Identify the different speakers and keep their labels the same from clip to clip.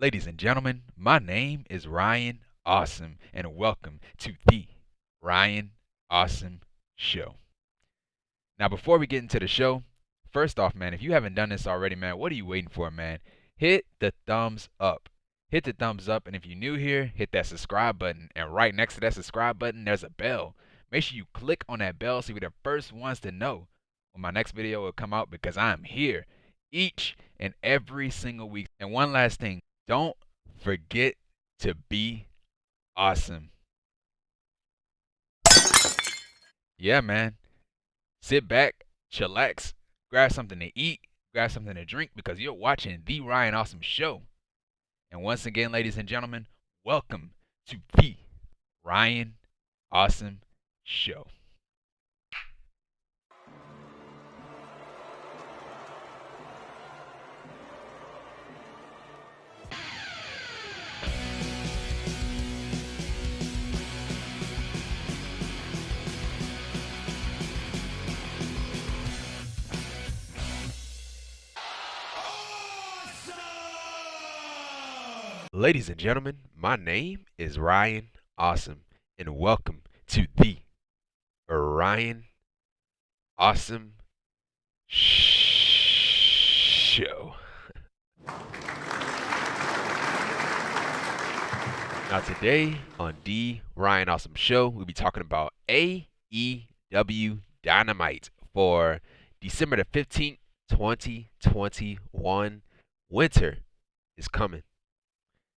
Speaker 1: Ladies and gentlemen, my name is Ryan Awesome, and welcome to the Ryan Awesome Show. Now, before we get into the show, first off, man, if you haven't done this already, man, what are you waiting for, man? Hit the thumbs up. Hit the thumbs up, and if you're new here, hit that subscribe button. And right next to that subscribe button, there's a bell. Make sure you click on that bell so you're the first ones to know when my next video will come out because I'm here each and every single week. And one last thing, don't forget to be awesome. Yeah, man. Sit back, chillax, grab something to eat, grab something to drink because you're watching The Ryan Awesome Show. And once again, ladies and gentlemen, welcome to The Ryan Awesome Show. Ladies and gentlemen, my name is Ryan Awesome, and welcome to the Ryan Awesome Show. Now today on the Ryan Awesome Show, we'll be talking about AEW Dynamite for December the 15th, 2021. Winter is coming.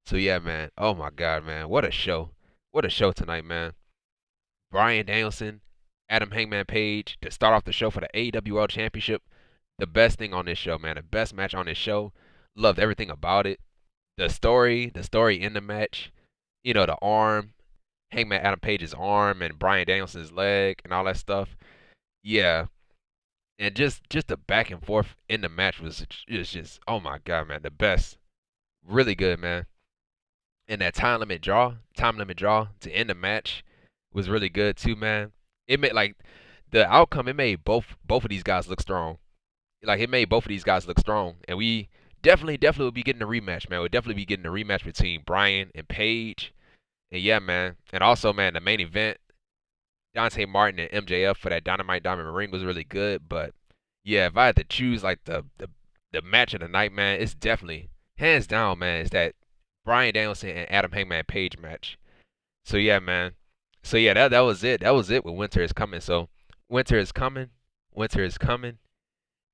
Speaker 1: So yeah, man. Oh my God, man. What a show. What a show tonight, man. Bryan Danielson, Adam Hangman Page to start off the show for the AEW World Championship. The best thing on this show, man. The best match on this show. Loved everything about it. The story in the match. You know, the arm. Hangman Adam Page's arm and Bryan Danielson's leg and all that stuff. Yeah. And just the back and forth in the match was just, oh my God, man. The best. Really good, man. And that time limit draw to end the match was really good too, man. It made like the outcome. It made both of these guys look strong. Like it made both of these guys look strong, and we definitely will be getting a rematch, man. We'll definitely be getting a rematch between Bryan and Page. And yeah, man. And also, man, the main event, Dante Martin and MJF for that Dynamite Diamond Ring was really good. But yeah, if I had to choose like the match of the night, man, it's definitely hands down, man. It's that Bryan Danielson and Adam Hangman Page match. So yeah, man. So yeah, that was it. That was it with Winter is Coming. So Winter is coming. Winter is coming.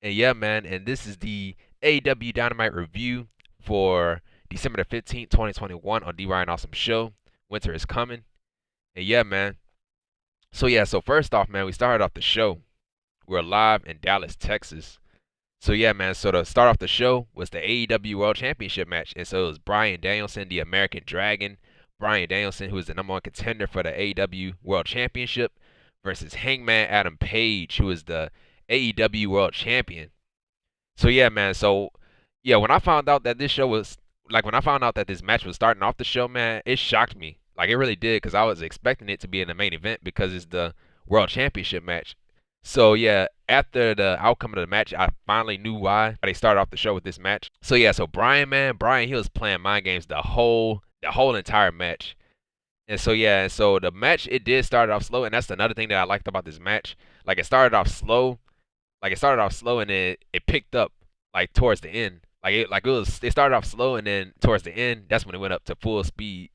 Speaker 1: And yeah, man. And this is the AEW Dynamite review for December the 15th, 2021 on The Ryan Awesome Show. Winter is coming. And yeah, man. So yeah, so first off, man, we started off the show. We're live in Dallas, Texas. So yeah, man, so to start off the show was the AEW World Championship match. And so it was Bryan Danielson, the American Dragon. Bryan Danielson, who is the #1 contender for the AEW World Championship, versus Hangman Adam Page, who is the AEW World Champion. So yeah, man, so yeah, when I found out that this match was starting off the show, man, it shocked me. Like it really did, because I was expecting it to be in the main event because it's the World Championship match. So yeah, after the outcome of the match, I finally knew why they started off the show with this match. So yeah, so Bryan, he was playing mind games the whole entire match. And so yeah, and so the match, it did start off slow, and that's another thing that I liked about this match. Like it started off slow, and then it picked up like towards the end. It started off slow, and then towards the end, that's when it went up to full speed.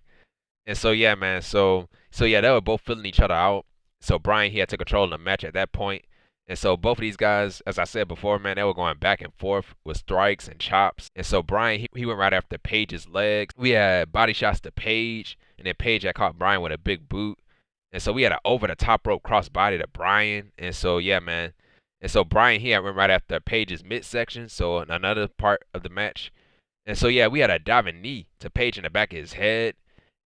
Speaker 1: And so yeah, man, so yeah, they were both filling each other out. So Bryan, he had to control the match at that point. And so both of these guys, as I said before, man, they were going back and forth with strikes and chops. And so Bryan, he went right after Page's legs. We had body shots to Page, and then Page had caught Bryan with a big boot. And so we had an over-the-top rope crossbody to Bryan. And so, yeah, man. And so Bryan, he had went right after Page's midsection, so another part of the match. And so, yeah, we had a diving knee to Page in the back of his head.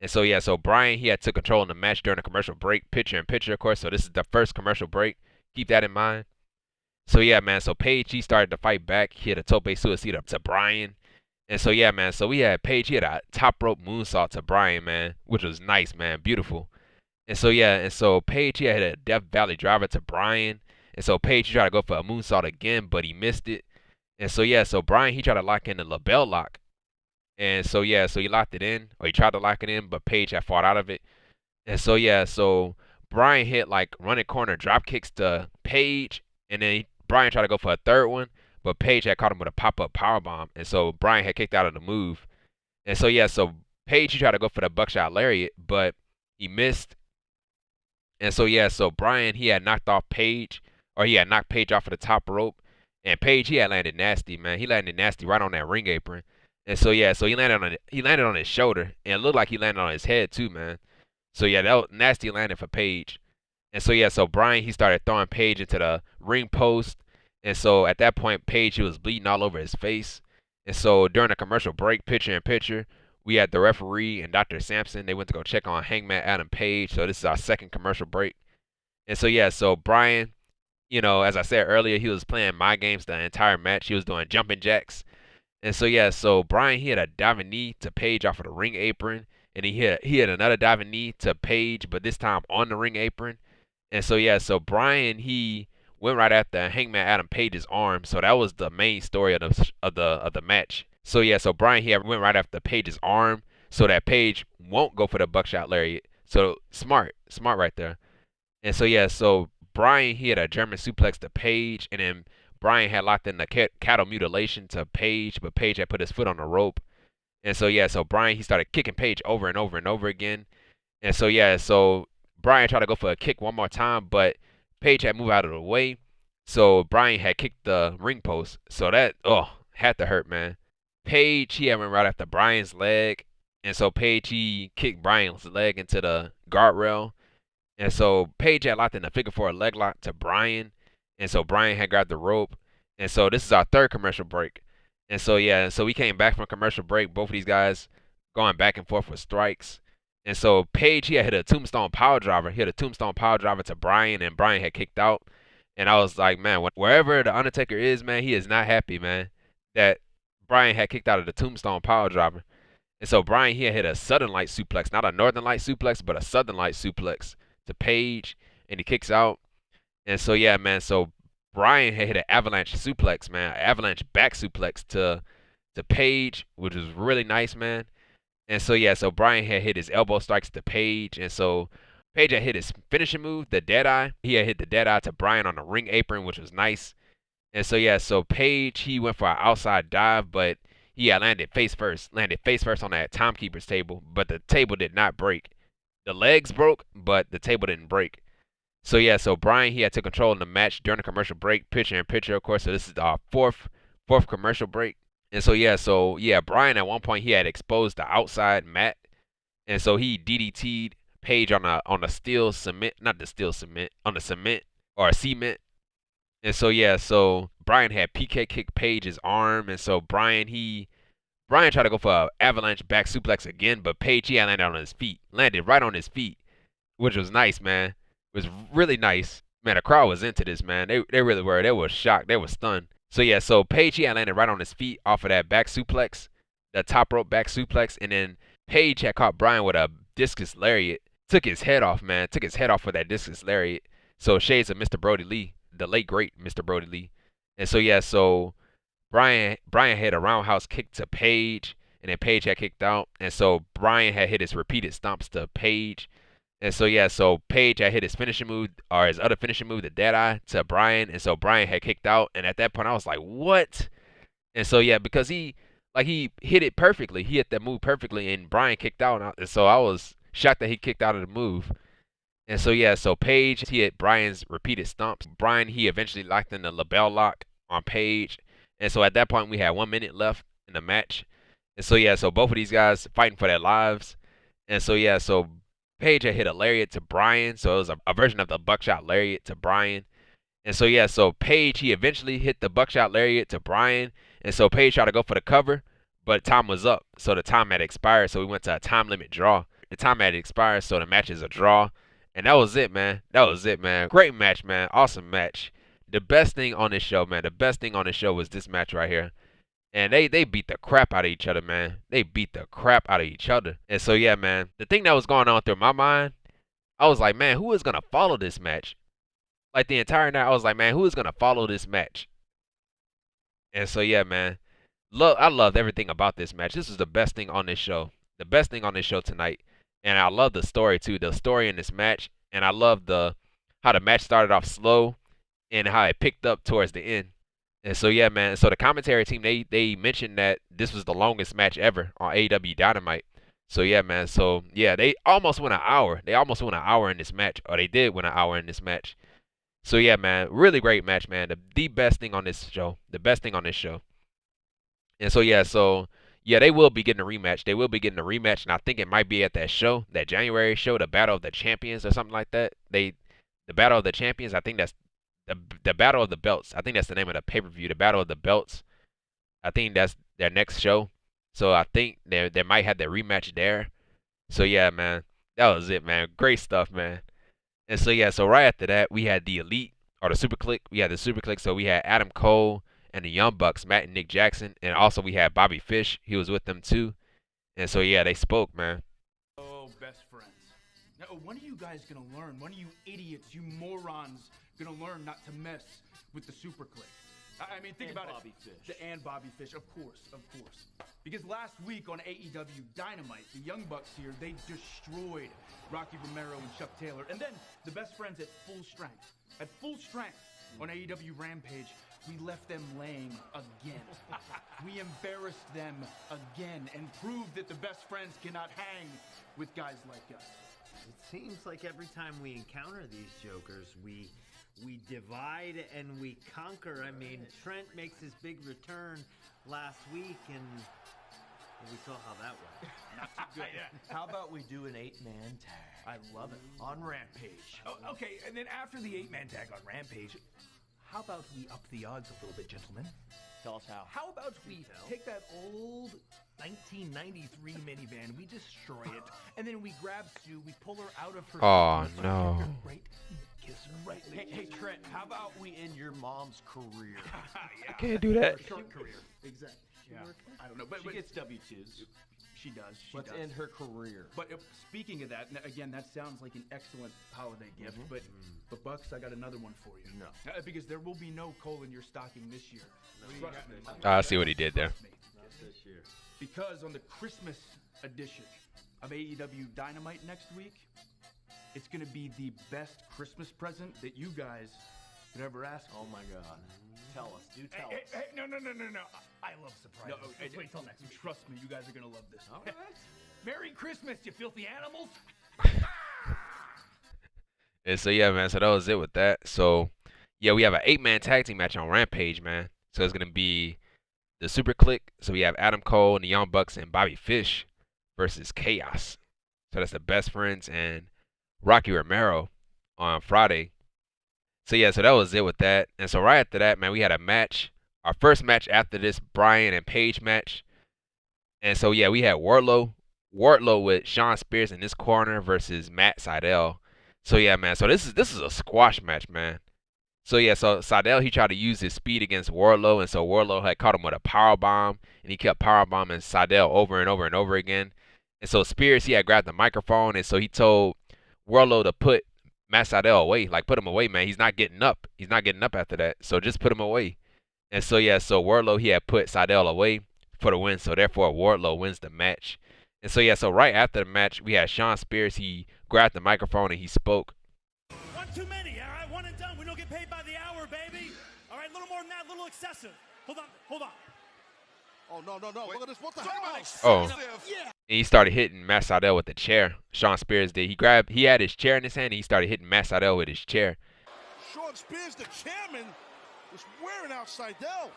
Speaker 1: And so, yeah, so Bryan, he had took control in the match during the commercial break, picture-in-picture, of course. So this is the first commercial break. Keep that in mind. So, yeah, man, so Page, he started to fight back. He had a tope suicida to Bryan. And so, yeah, man, so we had Page, he had a top rope moonsault to Bryan, man, which was nice, man, beautiful. And so, yeah, and so Page, he had a Death Valley driver to Bryan. And so Page, he tried to go for a moonsault again, but he missed it. And so, yeah, so Bryan, he tried to lock in the label lock. And so yeah, so he locked it in, or he tried to lock it in, but Paige had fought out of it. And so yeah, so Bryan hit like running corner drop kicks to Paige, and then Bryan tried to go for a third one, but Paige had caught him with a pop up power bomb, and so Bryan had kicked out of the move. And so yeah, so Paige he tried to go for the buckshot lariat, but he missed. And so yeah, so Bryan he had knocked off Paige, or he had knocked Paige off of the top rope, and Paige he had landed nasty, man. He landed nasty right on that ring apron. And so yeah, so he landed on his shoulder, and it looked like he landed on his head too, man. So yeah, that was nasty landing for Paige. And so yeah, so Bryan he started throwing Paige into the ring post. And so at that point, Paige he was bleeding all over his face. And so during the commercial break, picture in picture, we had the referee and Dr. Sampson. They went to go check on Hangman Adam Page. So this is our second commercial break. And so yeah, so Bryan, as I said earlier, he was playing my games the entire match. He was doing jumping jacks. And so yeah, so Bryan he had a diving knee to Paige off of the ring apron, and he had another diving knee to Paige, but this time on the ring apron. And so yeah, so Bryan he went right after Hangman Adam Page's arm, so that was the main story of the match. So yeah, so Bryan he went right after Page's arm, so that Paige won't go for the buckshot lariat. So smart right there. And so yeah, so Bryan he had a German suplex to Paige, and then Bryan had locked in the cattle mutilation to Paige, but Paige had put his foot on the rope. And so yeah, so Bryan he started kicking Paige over and over and over again. And so yeah, so Bryan tried to go for a kick one more time, but Paige had moved out of the way. So Bryan had kicked the ring post. So that had to hurt, man. Paige he had went right after Bryan's leg. And so Paige he kicked Bryan's leg into the guardrail. And so Paige had locked in the figure four leg lock to Bryan. And so Bryan had grabbed the rope. And so this is our third commercial break. And so yeah, so we came back from commercial break. Both of these guys going back and forth with strikes. And so Paige he had hit a tombstone power driver. He hit a tombstone power driver to Bryan, and Bryan had kicked out. And I was like, man, wherever the Undertaker is, man, he is not happy, man, that Bryan had kicked out of the tombstone power driver. And so Bryan he had hit a Southern Light suplex, not a Northern Light suplex, but a Southern Light suplex to Paige, and he kicks out. And so yeah, man, so Bryan had hit an avalanche suplex, man, an avalanche back suplex to Paige, which was really nice, man. And so yeah, so Bryan had hit his elbow strikes to Paige, and so Paige had hit his finishing move, the Deadeye. He had hit the Deadeye to Bryan on the ring apron, which was nice. And so yeah, so Paige he went for an outside dive, but he had landed face first on that timekeeper's table, but the table did not break. The legs broke, but the table didn't break. So yeah, so Bryan he had took control in the match during the commercial break, picture in picture, of course. So this is our fourth commercial break. And so yeah, Bryan at one point he had exposed the outside mat, and so he DDT'd Paige on the steel cement, not the steel cement, on the cement or cement. And so yeah, so Bryan had PK kicked Paige's arm, and so Bryan tried to go for an avalanche back suplex again, but Paige he had landed right on his feet, which was nice, man. It was really nice. Man, the crowd was into this, man. They really were. They were shocked. They were stunned. So yeah, so Paige he had landed right on his feet off of that back suplex, the top rope back suplex, and then Paige had caught Bryan with a discus lariat, took his head off, man, took his head off with that discus lariat. So shades of Mr. Brody Lee, the late great Mr. Brody Lee. And so yeah, so Bryan had a roundhouse kick to Paige, and then Paige had kicked out, and so Bryan had hit his repeated stomps to Paige. And so yeah, so Paige had hit his finishing move, or his other finishing move, the Deadeye, to Bryan, and so Bryan had kicked out. And at that point, I was like, what? And so yeah, because he hit it perfectly, he hit that move perfectly, and Bryan kicked out. And so I was shocked that he kicked out of the move. And so yeah, so Paige he hit Bryan's repeated stomps. Bryan he eventually locked in the label lock on Paige. And so at that point, we had 1 minute left in the match. And so yeah, so both of these guys fighting for their lives. And so yeah, so Paige had hit a lariat to Bryan, so it was a version of the buckshot lariat to Bryan. And so yeah, so Paige he eventually hit the buckshot lariat to Bryan, and so Paige tried to go for the cover, but time was up, so the time had expired, so we went to a time limit draw. The time had expired, so the match is a draw, and that was it, man. That was it, man. Great match, man. Awesome match. The best thing on this show, man. The best thing on this show was this match right here. And they beat the crap out of each other, man. They beat the crap out of each other. And so, yeah, man, the thing that was going on through my mind, I was like, man, who is going to follow this match? Like, the entire night, I was like, man, who is going to follow this match? And so, yeah, man, I loved everything about this match. This is the best thing on this show. The best thing on this show tonight. And I love the story too. The story in this match. And I love the how the match started off slow and how it picked up towards the end. And so yeah, man. So the commentary team they mentioned that this was the longest match ever on AEW Dynamite. So yeah, man. So yeah, they almost went an hour. They almost went an hour in this match, or they did win an hour in this match. So yeah, man. Really great match, man. The best thing on this show. The best thing on this show. And so yeah, they will be getting a rematch. They will be getting a rematch, and I think it might be at that show, that January show, the Battle of the Champions or something like that. The Battle of the Champions. I think that's the Battle of the Belts. I think that's the name of the pay-per-view, the Battle of the Belts. I think that's their next show. So I think they might have their rematch there. So yeah, man, that was it, man. Great stuff, man. And so yeah, so right after that, we had the Elite or the Super Click. We had the Super Click. So we had Adam Cole and the Young Bucks, Matt and Nick Jackson, and also we had Bobby Fish. He was with them too. And so yeah, they spoke, man.
Speaker 2: Oh, best friends. Now, when are you guys gonna learn? When are you idiots, you morons, gonna learn not to mess with the Super Click? I mean, think about
Speaker 3: Bobby
Speaker 2: it.
Speaker 3: Fish.
Speaker 2: And Bobby Fish, of course. Because last week on AEW Dynamite, the Young Bucks here, they destroyed Rocky Romero and Chuck Taylor. And then the best friends at full strength on AEW Rampage, we left them laying again. We embarrassed them again and proved that the best friends cannot hang with guys like us.
Speaker 3: It seems like every time we encounter these jokers, we divide and we conquer. I mean, Trent makes his big return last week, and we saw how that went.
Speaker 2: Not too good.
Speaker 4: How about we do an 8-man tag?
Speaker 2: I love it.
Speaker 4: On Rampage.
Speaker 2: Oh, okay, and then after the 8-man tag on Rampage, how about we up the odds a little bit, gentlemen?
Speaker 4: Tell us how.
Speaker 2: How about we take that old 1993 minivan, we destroy it, and then we grab Sue, we pull her out of her...
Speaker 1: Oh, no.
Speaker 2: Right, kiss her right in the
Speaker 4: Hey, Trent, how about we end your mom's career?
Speaker 1: I can't do that.
Speaker 2: Short career. Exactly. Yeah. I don't know, but
Speaker 4: She gets W-2s.
Speaker 2: She does.
Speaker 4: Let's end her career.
Speaker 2: But speaking of that, again, that sounds like an excellent holiday gift. But Bucks, I got another one for you.
Speaker 4: No.
Speaker 2: Because there will be no coal in your stocking this year. Trust me.
Speaker 1: I see what he did there.
Speaker 2: Trust me.
Speaker 3: Not this year.
Speaker 2: Because on the Christmas edition of AEW Dynamite next week, it's going to be the best Christmas present that you guys could ever ask for.
Speaker 4: Oh my God. Tell us. Do tell us.
Speaker 2: Hey, no. I love surprises. Let's wait till next week. Trust me, you guys are going to love this.
Speaker 4: All right.
Speaker 2: Merry Christmas, you filthy animals.
Speaker 1: And so yeah, man. So that was it with that. So yeah, we have an 8-man tag team match on Rampage, man. So it's gonna be the Super Click. So we have Adam Cole and the Young Bucks and Bobby Fish versus Chaos. So that's the best friends and Rocky Romero on Friday. So yeah, so that was it with that. And so right after that, man, we had a match. Our first match after this Bryan and Paige match. And so yeah, we had Wardlow with Shawn Spears in this corner versus Matt Sydal. So yeah, man. So this is a squash match, man. So yeah, so Sydal, he tried to use his speed against Wardlow, and so Wardlow had caught him with a power bomb, and he kept power bombing Sydal over and over and over again. And so Spears, he had grabbed the microphone, and so he told Wardlow to put Matt Sydal away, like put him away, man. He's not getting up. He's not getting up after that. So just put him away. And so yeah, so Wardlow, he had put Sydal away for the win. So therefore Wardlow wins the match. And so yeah, so right after the match, we had Shawn Spears. He grabbed the microphone and he spoke.
Speaker 5: One too many, all right? One and done. We don't get paid by the hour, baby. All right, a little more than that, a little excessive. Hold on.
Speaker 6: Oh, no. Wait. Look at this. What the hell?
Speaker 1: Oh. Yeah. And he started hitting Matt Sydal with the chair. Shawn Spears did. He had his chair in his hand, and he started hitting Matt Sydal with his chair.
Speaker 6: Shawn Spears, the chairman, was wearing out Sydal.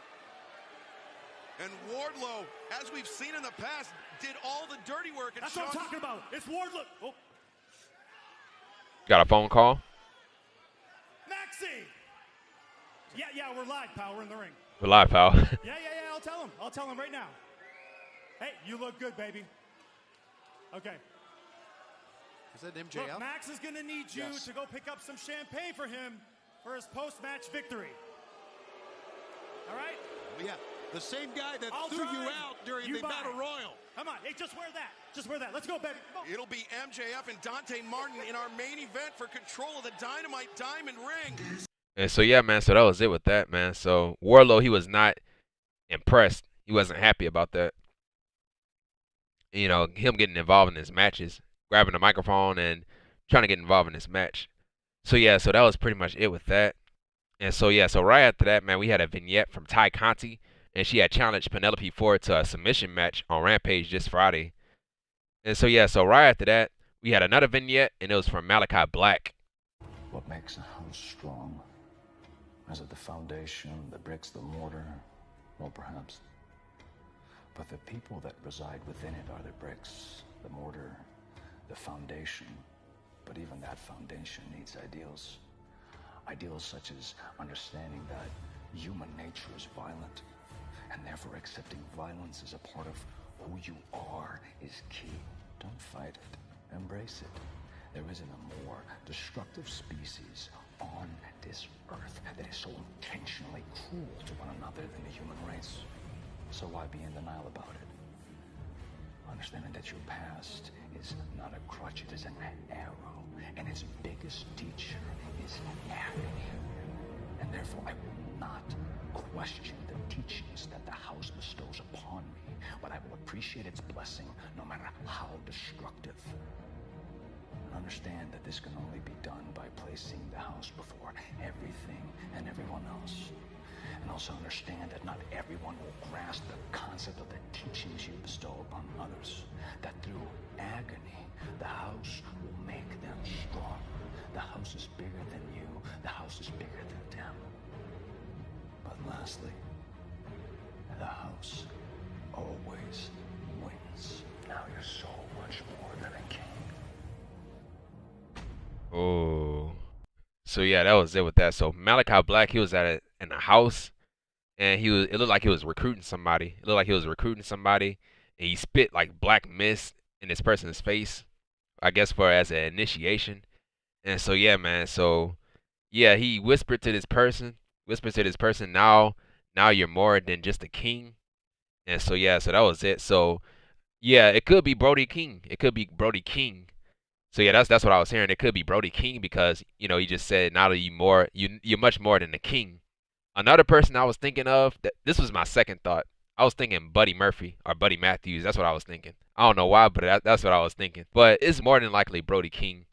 Speaker 7: And Wardlow, as we've seen in the past, did all the dirty work. And
Speaker 5: That's what I'm talking about. It's Wardlow. Oh.
Speaker 1: Got a phone call?
Speaker 5: Maxie! Yeah, we're live, pal. We're in the ring.
Speaker 1: We're live, pal.
Speaker 5: Yeah, I'll tell him right now. Hey, you look good, baby. Okay.
Speaker 6: Is that MJF?
Speaker 5: Look, Max is going to need you to go pick up some champagne for him for his post-match victory. All right?
Speaker 6: Yeah. The same guy that
Speaker 5: I'll
Speaker 6: threw
Speaker 5: drive,
Speaker 6: you out during
Speaker 5: you
Speaker 6: the
Speaker 5: buy.
Speaker 6: Battle Royal.
Speaker 5: Come on. Hey, just wear that. Let's go, baby. Come on.
Speaker 7: It'll be MJF and Dante Martin in our main event for control of the Dynamite Diamond Ring.
Speaker 1: And so yeah, man, so that was it with that, man. So Wardlow, he was not impressed. He wasn't happy about that. You know, him getting involved in his matches, grabbing the microphone and trying to get involved in this match. So yeah, so that was pretty much it with that. And so yeah, so right after that, man, we had a vignette from Ty Conti, and she had challenged Penelope Ford to a submission match on Rampage this Friday. And so yeah, so right after that, we had another vignette, and it was from Malakai Black.
Speaker 8: What makes a house strong? Is it the foundation, the bricks, the mortar? Well, perhaps. But the people that reside within it are the bricks, the mortar, the foundation. But even that foundation needs ideals. Ideals such as understanding that human nature is violent, and therefore accepting violence as a part of who you are is key. Don't fight it, embrace it. There isn't a more destructive species on this earth that is so intentionally cruel to one another than the human race. So why be in denial about it? Understanding that your past is not a crutch, it is an arrow, and its biggest teacher is agony. And therefore I will not question the teachings that the house bestows upon me, but I will appreciate its blessing no matter how destructive. Understand that this can only be done by placing the house before everything and everyone else. And also understand that not everyone will grasp the concept of the teachings you bestow upon others. That through agony, the house will make them strong. The house is bigger than you. The house is bigger than them. But lastly, the house always wins. Now you're so much more than a king.
Speaker 1: Oh. So yeah, that was it with that. So Malakai Black, he was in a house, and it looked like he was recruiting somebody. And he spit like black mist in this person's face, I guess as an initiation. And so yeah, man. So yeah, he whispered to this person, now you're more than just a king. And so yeah, so that was it. So yeah, it could be Brody King. So yeah, that's what I was hearing. It could be Brody King because, you know, he just said now that you're much more than the king. Another person I was thinking of, this was my second thought. I was thinking Buddy Murphy or Buddy Matthews. That's what I was thinking. I don't know why, but that's what I was thinking. But it's more than likely Brody King.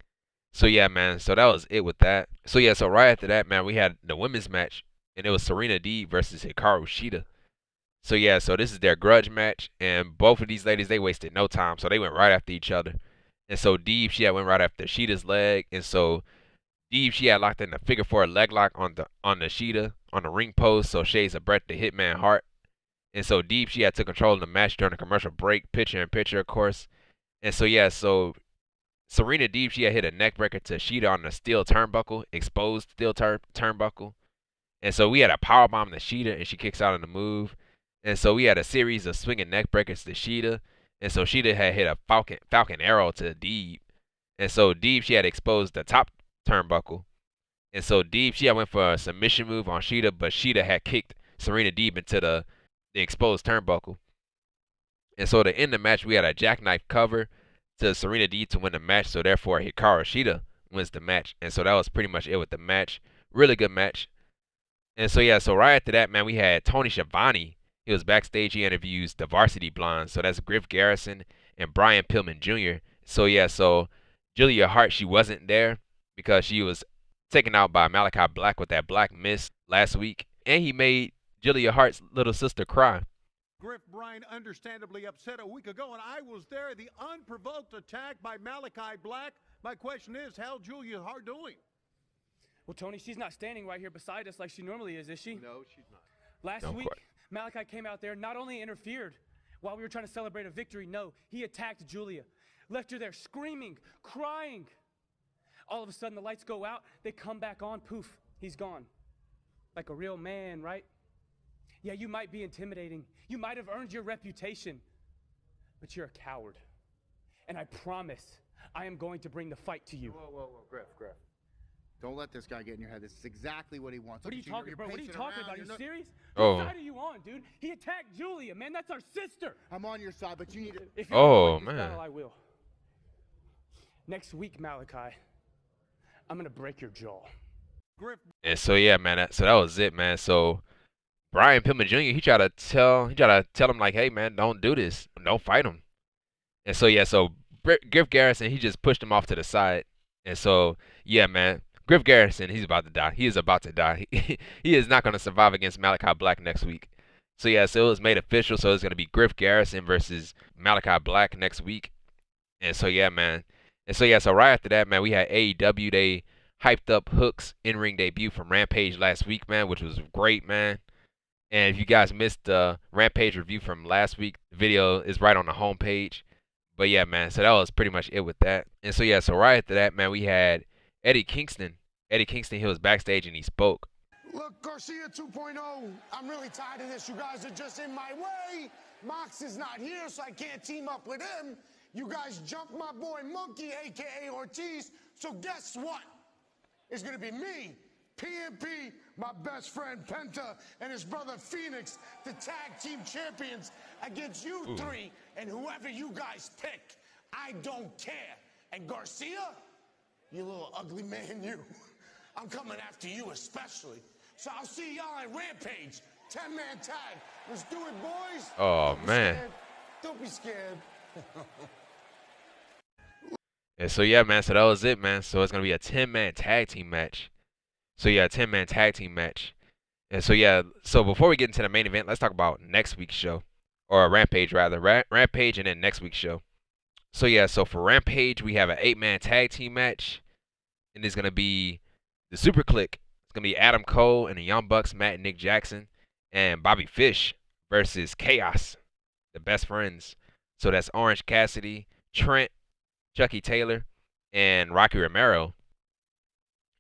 Speaker 1: So yeah, man. So that was it with that. So yeah, so right after that, man, we had the women's match, and it was Serena Deeb versus Hikaru Shida. So yeah, so this is their grudge match, and both of these ladies, they wasted no time, so they went right after each other. And so Deeb, she had went right after Shida's leg, and so Deeb, she had locked in the figure four leg lock on the Shida on the ring post, so shades of Bret the Hitman Hart. And so Deeb, she had took control of the match during the commercial break, picture in picture, of course. And so yeah, so Serena Deeb, she had hit a neck breaker to Shida on the steel turnbuckle, exposed steel turnbuckle. And so we had a powerbomb to Shida, and she kicks out on the move. And so we had a series of swinging neck breakers to Shida. And so Shida had hit a Falcon Arrow to Deeb. And so Deeb, she had exposed the top turnbuckle. And so Deeb, she had went for a submission move on Shida, but Shida had kicked Serena Deeb into the exposed turnbuckle. And so to end the match, we had a jackknife cover to Serena Deeb to win the match. So therefore, Hikaru Shida wins the match. And so that was pretty much it with the match. Really good match. And so yeah, so right after that, man, we had Tony Schiavone. He was backstage. He interviews the Varsity Blondes. So that's Griff Garrison and Bryan Pillman Jr. So yeah, so Julia Hart, she wasn't there because she was taken out by Malakai Black with that black mist last week. And he made Julia Hart's little sister cry.
Speaker 9: Griff Bryan understandably upset a week ago, and I was there. The unprovoked attack by Malakai Black. My question is, how's Julia Hart doing?
Speaker 10: Well, Tony, she's not standing right here beside us like she normally is she?
Speaker 9: No, she's not.
Speaker 10: Last week, Malakai came out there, not only interfered while we were trying to celebrate a victory, no, he attacked Julia. Left her there screaming, crying. All of a sudden, the lights go out, they come back on, poof, he's gone. Like a real man, right? Yeah, you might be intimidating. You might have earned your reputation, but you're a coward. And I promise, I am going to bring the fight to you.
Speaker 11: Whoa, Griff. Don't let this guy get in your head. This is exactly what he wants.
Speaker 10: What are you talking about? What are you talking about? Are you serious?
Speaker 1: Oh.
Speaker 10: What side are you on, dude? He attacked Julia, man. That's our sister.
Speaker 11: I'm on your side, but you need to...
Speaker 10: If you're man. Battle, I will. Next week, Malakai, I'm going to break your jaw.
Speaker 1: And so, yeah, man, so that was it, man. So Brian Pillman Jr. He tried to tell him like, hey man, don't do this, don't fight him. And so yeah, so Griff Garrison, he just pushed him off to the side. And so yeah, man, Griff Garrison, he's about to die. He is about to die. He is not going to survive against Malakai Black next week. So yeah, so it was made official. So it's going to be Griff Garrison versus Malakai Black next week. And so yeah, man. And so yeah, so right after that, man, we had AEW. They hyped up Hook's in-ring debut from Rampage last week, man, which was great, man. And if you guys missed the Rampage review from last week, the video is right on the homepage. But yeah, man, so that was pretty much it with that. And so yeah, so right after that, man, we had Eddie Kingston. Eddie Kingston, he was backstage and he spoke.
Speaker 12: Look, Garcia 2.0, I'm really tired of this. You guys are just in my way. Mox is not here, so I can't team up with him. You guys jumped my boy Monkey, a.k.a. Ortiz. So guess what? It's going to be me, PMP, my best friend Penta, and his brother Phoenix, the tag team champions, against you three and whoever you guys pick. I don't care. And Garcia, you little ugly man, you. I'm coming after you especially. So I'll see y'all at Rampage. 10-man tag. Let's do it, boys.
Speaker 1: Oh, man.
Speaker 12: Don't be scared.
Speaker 1: And so yeah, man, so that was it, man. So it's going to be a 10-man tag team match. So yeah, a 10-man tag team match. And so yeah, so before we get into the main event, let's talk about next week's show. Or Rampage, rather. Rampage and then next week's show. So yeah, so for Rampage, we have an 8-man tag team match. And it's going to be the Super Click. It's going to be Adam Cole and the Young Bucks, Matt and Nick Jackson, and Bobby Fish versus Chaos, the best friends. So that's Orange Cassidy, Trent, Chucky Taylor, and Rocky Romero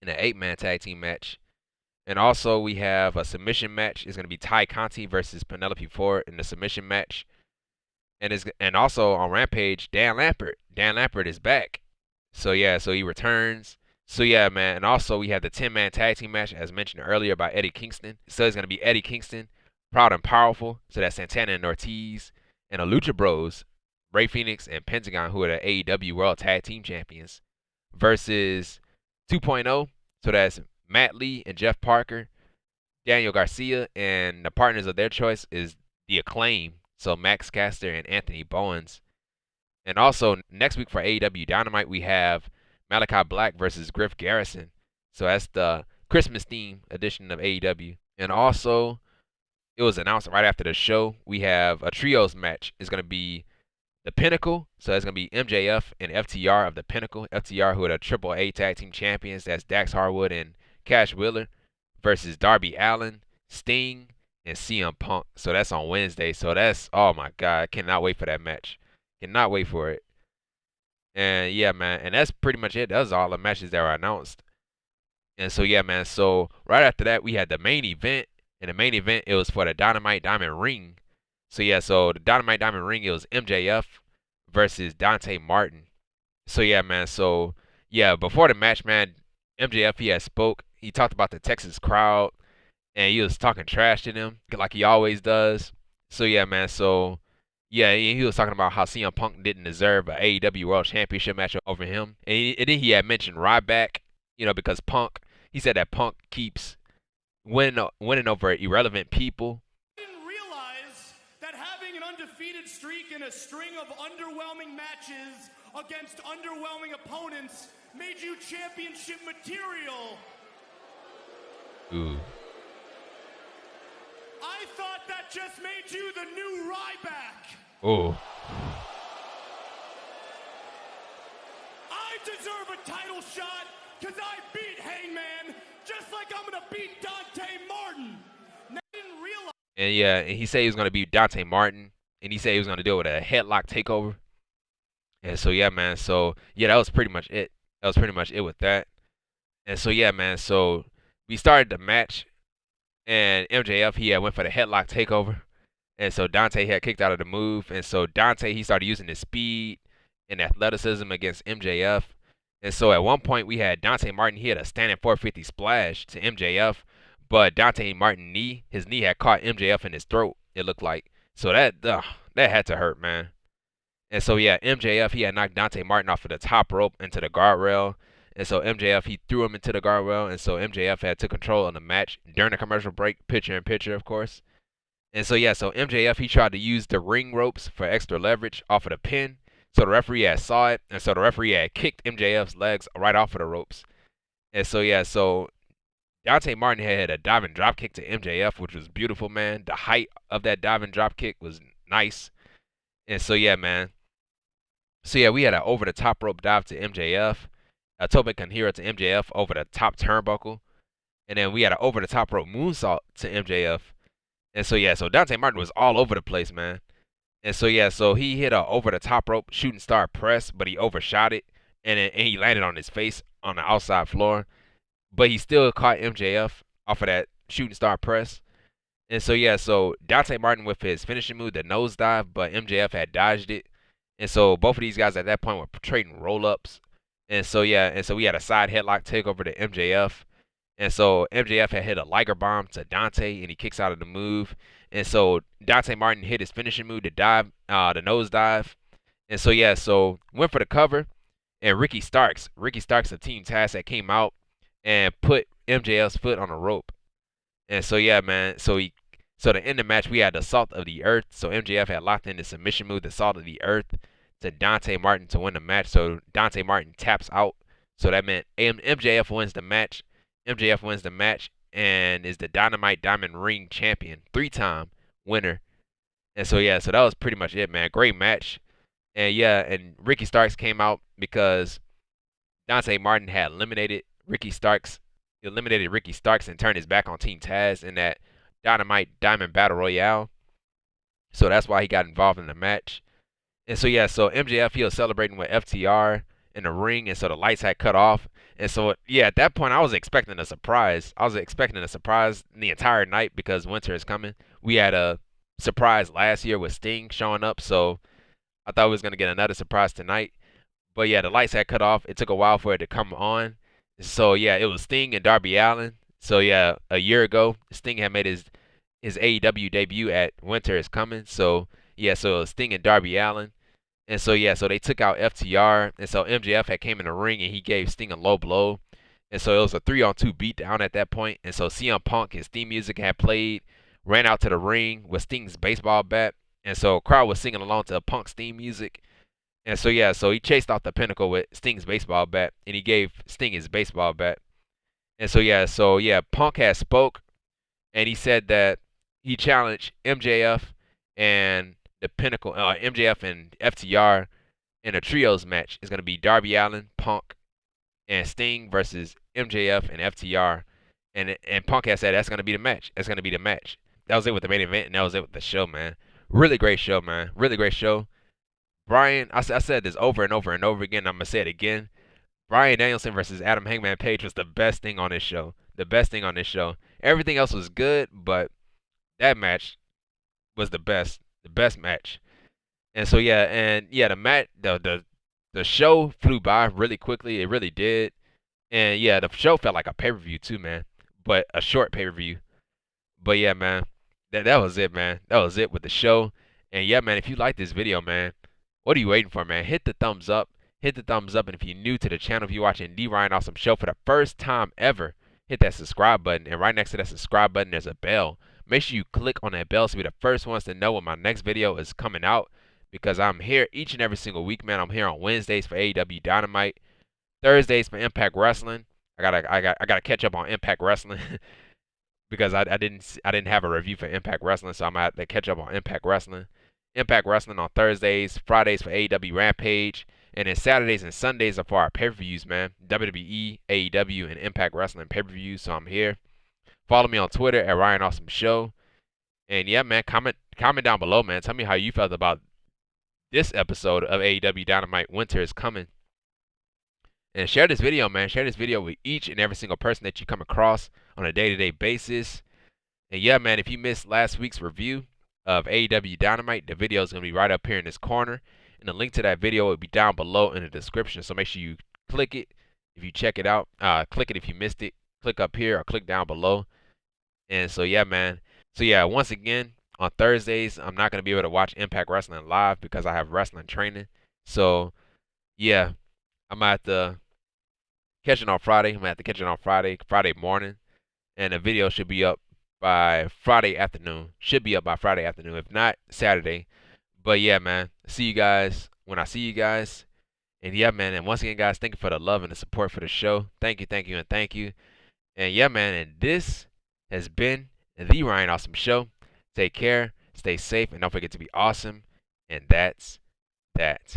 Speaker 1: in an 8-man tag team match. And also we have a submission match. It's going to be Ty Conti versus Penelope Ford in the submission match. And also on Rampage, Dan Lambert. Dan Lambert is back. So yeah, so he returns. So yeah, man. And also we have the 10-man tag team match as mentioned earlier by Eddie Kingston. So it's going to be Eddie Kingston, Proud and Powerful. So that's Santana and Ortiz. And the Lucha Bros, Ray Phoenix and Pentagon, who are the AEW World Tag Team Champions, versus 2.0. So that's Matt Lee and Jeff Parker, Daniel Garcia, and the partners of their choice is The Acclaim. So Max Caster and Anthony Bowens. And also next week for AEW Dynamite, we have Malakai Black versus Griff Garrison. So that's the Christmas theme edition of AEW. And also, it was announced right after the show, we have a trios match. It's going to be the Pinnacle. So it's going to be MJF and FTR of the Pinnacle. FTR, who are the AAA Tag Team Champions. That's Dax Harwood and Cash Wheeler versus Darby Allin, Sting, and CM Punk. So that's on Wednesday. So that's, oh my God, I cannot wait for that match. Cannot wait for it. And yeah, man, and that's pretty much it. That's all the matches that were announced. And so yeah, man, so right after that, we had the main event. And the main event, it was for the Dynamite Diamond Ring. So yeah, so the Dynamite Diamond Ring, it was MJF versus Dante Martin. So yeah, man, so yeah, before the match, man, MJF, he had spoke. He talked about the Texas crowd, and he was talking trash to them, like he always does. So yeah, man, so yeah, he was talking about how CM Punk didn't deserve an AEW World Championship match over him. And then he had mentioned Ryback, because Punk, he said that Punk keeps winning over irrelevant people.
Speaker 5: I didn't realize that having an undefeated streak in a string of underwhelming matches against underwhelming opponents made you championship material.
Speaker 1: Ooh.
Speaker 5: I thought that just made you the new Ryback.
Speaker 1: Ooh.
Speaker 5: I deserve a title shot because I beat Hangman just like I'm going to beat Dante Martin. Now, I didn't realize.
Speaker 1: And yeah, and he said he was going to beat Dante Martin, and he said he was going to do it with a headlock takeover. And so yeah, man, so yeah, that was pretty much it. That was pretty much it with that. And so yeah, man, so we started the match, and MJF, he had went for the headlock takeover. And so Dante had kicked out of the move. And so Dante, he started using his speed and athleticism against MJF. And so at one point, we had Dante Martin, he had a standing 450 splash to MJF. But Dante Martin his knee had caught MJF in his throat, it looked like. So that had to hurt, man. And so yeah, MJF, he had knocked Dante Martin off of the top rope into the guardrail. And so MJF, he threw him into the guardrail, and so MJF had took control of the match during the commercial break, picture in picture, of course. And so yeah, so MJF, he tried to use the ring ropes for extra leverage off of the pin. So the referee had saw it, and so the referee had kicked MJF's legs right off of the ropes. And so yeah, so Dante Martin had a diving drop kick to MJF, which was beautiful, man. The height of that diving drop kick was nice. And so yeah, man. So yeah, we had an over the top rope dive to MJF, a Tope Conhero to MJF over the top turnbuckle, and then we had an over the top rope moonsault to MJF. And so yeah, so Dante Martin was all over the place, man. And so yeah, so he hit a over the top rope shooting star press, but he overshot it, and he landed on his face on the outside floor. But he still caught MJF off of that shooting star press. And so yeah, so Dante Martin with his finishing move, the nosedive, but MJF had dodged it. And so both of these guys at that point were trading roll-ups. And so yeah, and so we had a side headlock takeover to MJF. And so MJF had hit a Liger bomb to Dante, and he kicks out of the move. And so Dante Martin hit his finishing move to dive, the nosedive. And so yeah, so went for the cover. And Ricky Starks, the Team Taz, that came out and put MJF's foot on a rope. And so yeah, man, so to end the match, we had the Salt of the Earth. So MJF had locked in the submission move, the Salt of the Earth, to Dante Martin to win the match. So Dante Martin taps out. So that meant MJF wins the match. MJF wins the match and is the Dynamite Diamond Ring champion, 3-time winner. And so yeah, so that was pretty much it, man. Great match. And yeah, and Ricky Starks came out because Dante Martin had eliminated Ricky Starks and turned his back on Team Taz in that Dynamite Diamond Battle Royale. So that's why he got involved in the match. And so yeah, so MJF, he was celebrating with FTR in the ring, and so the lights had cut off. And so yeah, at that point I was expecting a surprise. The entire night because winter is coming. We had a surprise last year with Sting showing up, so I thought we was gonna get another surprise tonight. But yeah, the lights had cut off. It took a while for it to come on. So yeah, it was Sting and Darby Allin. So yeah, a year ago, Sting had made his AEW debut at Winter is Coming. So yeah, so it was Sting and Darby Allin. And so yeah, so they took out FTR. And so MJF had came in the ring and he gave Sting a low blow. And so it was a 3-on-2 beatdown at that point. And so CM Punk, his theme music had played, ran out to the ring with Sting's baseball bat. And so crowd was singing along to Punk's theme music. And so yeah, so he chased off the Pinnacle with Sting's baseball bat, and he gave Sting his baseball bat. And so yeah, Punk had spoke, and he said that he challenged MJF and the Pinnacle, MJF and FTR in a trios match. It's gonna be Darby Allin, Punk, and Sting versus MJF and FTR. And Punk had said that's gonna be the match. That's gonna be the match. That was it with the main event, and that was it with the show, man. Really great show, man. Really great show. Bryan, I said this over and over and over again. I'm going to say it again. Bryan Danielson versus Adam Hangman Page was the best thing on this show. The best thing on this show. Everything else was good, but that match was the best match. And so yeah, the match, the show flew by really quickly. It really did. And yeah, the show felt like a pay-per-view too, man. But a short pay-per-view. But yeah, man, that was it, man. That was it with the show. And yeah, man, if you like this video, man, what are you waiting for, man? Hit the thumbs up. Hit the thumbs up. And if you're new to the channel, if you're watching The Ryan Awesome Show for the first time ever, hit that subscribe button. And right next to that subscribe button, there's a bell. Make sure you click on that bell so you're the first ones to know when my next video is coming out. Because I'm here each and every single week, man. I'm here on Wednesdays for AEW Dynamite. Thursdays for Impact Wrestling. I gotta catch up on Impact Wrestling. Because I didn't have a review for Impact Wrestling, so I'm gonna have to catch up on Impact Wrestling. Impact Wrestling on Thursdays, Fridays for AEW Rampage, and then Saturdays and Sundays are for our pay-per-views, man. WWE, AEW, and Impact Wrestling pay-per-views, so I'm here. Follow me on Twitter at Ryan Awesome Show. And yeah, man, comment down below, man. Tell me how you felt about this episode of AEW Dynamite Winter is Coming. And share this video, man. Share this video with each and every single person that you come across on a day-to-day basis. And yeah, man, if you missed last week's review of AEW Dynamite, the video is going to be right up here in this corner. And the link to that video will be down below in the description. So make sure you click it if you check it out. Click it if you missed it. Click up here or click down below. And so yeah, man. So yeah, once again, on Thursdays, I'm not going to be able to watch Impact Wrestling live because I have wrestling training. So yeah, I'm going to have to catching on Friday. I'm gonna have to catch it on Friday morning, and the video should be up by Friday afternoon. Should be up by Friday afternoon, if not Saturday. But yeah, man, see you guys when I see you guys. And yeah, man, and once again, guys, thank you for the love and the support for the show. Thank you, thank you, and thank you. And yeah, man, and this has been the Ryan Awesome Show. Take care, stay safe, and don't forget to be awesome. And that's that.